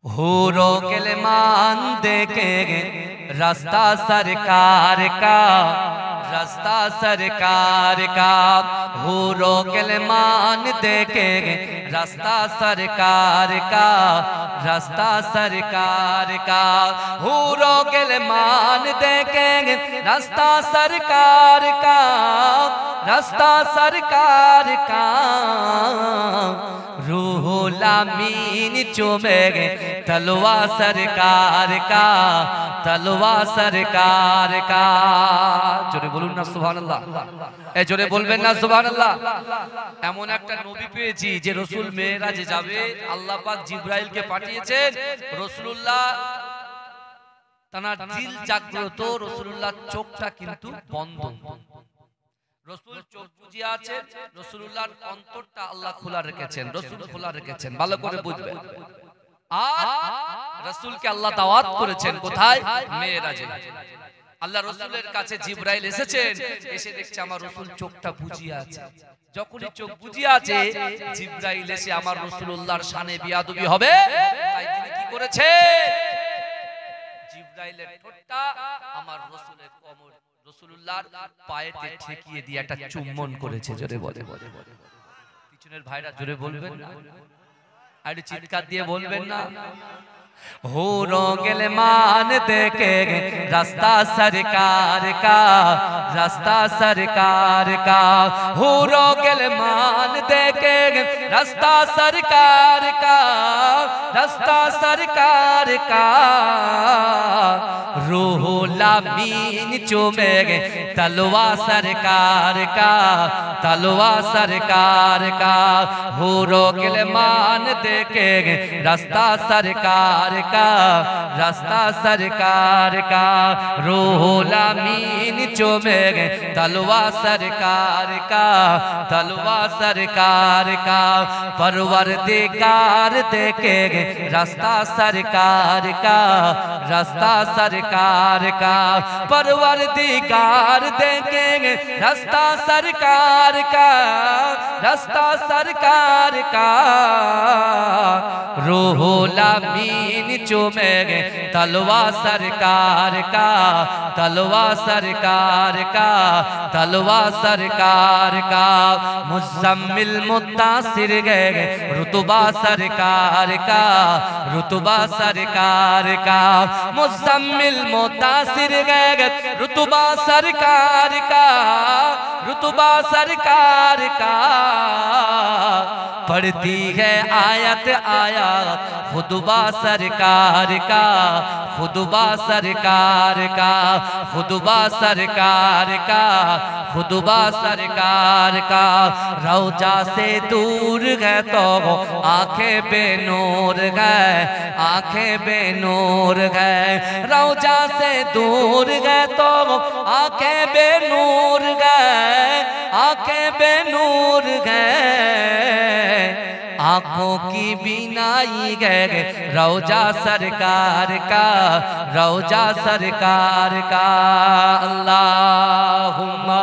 हूरों के मान देके रास्ता सरकार का, रास्ता सरकार का। हूरों के मान देके रास्ता सरकार का, रास्ता सरकार का। हूरों के मान देके रास्ता सरकार का, रास्ता सरकार का। रूहुल अमीन चूमेगे तलवा सरकार का, तलवा सरकार का। जोरे बोलुन ना सुबहानाल्लाह, ए जोरे बोलबेन ना सुबहानाल्लाह। এমন একটা নবী পেয়েছি যে রাসূল মেরাজে যাবে, আল্লাহ পাক জিবরাইলকে পাঠিয়েছেন। রাসূলুল্লাহ তার দিল জাগ্রত, রাসূলুল্লাহ চোখটা কিন্তু বন্ধ। রসুল চোখ বুজিয়ে আছেন, রাসূলুল্লাহর অন্তরটা আল্লাহ খোলা রেখেছেন, রাসূল খোলা রেখেছেন। ভালো করে বুঝবেন। আর রাসূলকে আল্লাহ দাওয়াত করেছেন কোথায়? মেরাজে। আল্লাহ রাসূলের কাছে জিবরাইল এসেছেন, এসে দেখছে আমার রাসূল চোখটা বুজিয়ে আছে। যখনই চোখ বুজিয়ে আছে, জিবরাইল এসে আমার রাসূলুল্লাহর শানে বিয়াদবি হবে, তাই তিনি কি করেছে? জিবরাইলের ঠোঁটটা আমার রাসূলের কোমর, রাসূলুল্লাহর পায়েতে ঠেকিয়ে দিয়ে একটা চুম্বন করেছে। জোরে বলে, পিছনের ভাইরা জোরে বলবেন না, আর চিৎকার দিয়ে বলবেন না। हूरों के मान देके रास्ता सरकार का, रास्ता सरकार का। हूरों के मान देके रास्ता सरकार का, रास्ता सरकार का। रूहुल अमीन चूमेगे तलवा सरकार का, तलवा सरकार का। हूरों के मान देके रास्ता सरकार का, रास्ता सरकार का। रूहुल अमीन चूमेगे तलवा सरकार का, तलवा सरकार का। परवरदिगार देखेंगे रास्ता सरकार का, रास्ता सरकार का। परवरदिगार देखेंगे रास्ता सरकार का, रास्ता सरकार का। रूहुल अमीन चूमेगे तलवा सरकार का, तलवा सरकार का, तलवा सरकार का। मुज़म्मिल मुत्तासिर गए रुतबा सरकार का, रुतबा सरकार का। मुज़म्मिल मुत्तासिर गए रुतबा सरकार का, रुतबा सरकार का। पढ़ती है आयत आयत खुतबा सरकार का, खुतबा सरकार का, खुतबा सरकार का, खुतबा सरकार का। रौजा से दूर है तो आंखें बेनूर है, आंखें बेनूर है। रौजा से दूर है तो आंखें बेनूर है, आंखें बेनूर है। आँखों की बीनाई गए रौजा सरकार का, रौजा सरकार का। अल्लाहुम्मा